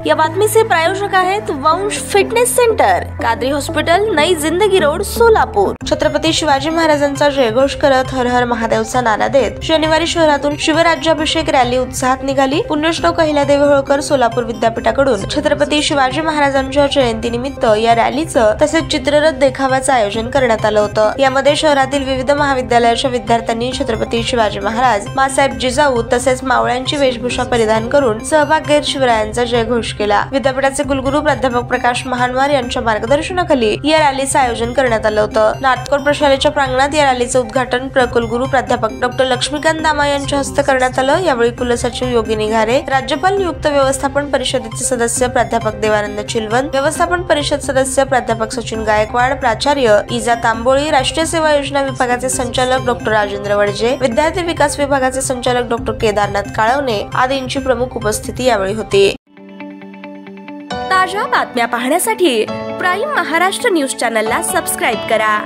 या बातमीचे प्रायोजक आहेत वंश फिटनेस सेंटर, कादरी हॉस्पिटल, नई जिंदगी रोड, सोलापूर। छत्रपती शिवाजी महाराजांचा जयघोष करत हर हर महादेवचा नारा देत शनिवारी शहरातून शिवराज्याभिषेक रॅली उत्साहात निघाली। पुण्यश्लोक अहिल्यादेवी होळकर सोलापूर विद्यापीठाकडून छत्रपती शिवाजी महाराजांच्या जयंतीनिमित्त या रॅलीचं तसेच चित्ररथ देखाव्याचं आयोजन करण्यात आलं होतं। यामध्ये शहरातील विविध महाविद्यालयाच्या विद्यार्थ्यांनी छत्रपती शिवाजी महाराज, मासाहेब जिजाऊ तसेच मावळ्यांची वेशभूषा परिधान करून सहभाग घेत शिवरायांचा जयघोष केला। विद्यापीठाचे कुलगुरू प्राध्यापक प्रकाश महानवार यांच्या मार्गदर्शनाखाली या रॅलीचं आयोजन करण्यात आलं होतं। नाटकोर प्रशालेच्या प्रांगणात या रॅलीचं उद्घाटन कुलगुरू प्राध्यापक डॉ. लक्ष्मीकांत दामा यांच्या हस्ते करण्यात आलं। यावेळी कुलसचिव योगिनी घारे, राज्यपाल नियुक्त व्यवस्थापन परिषदेचे सदस्य प्राध्यापक देवानंद चिलवन, व्यवस्थापन परिषद सदस्य प्राध्यापक सचिन गायकवाड, प्राचार्य इजा तांबोळी, राष्ट्रीय सेवा योजना विभागाचे संचालक डॉ. राजेंद्र वडजे, विद्यार्थी विकास विभागाचे संचालक डॉ. केदारनाथ काळवणे आदींची प्रमुख उपस्थिती यावेळी होती। ताज्या बातम्या पाहण्यासाठी प्राईम महाराष्ट्र न्यूज चॅनलला सबस्क्राईब करा।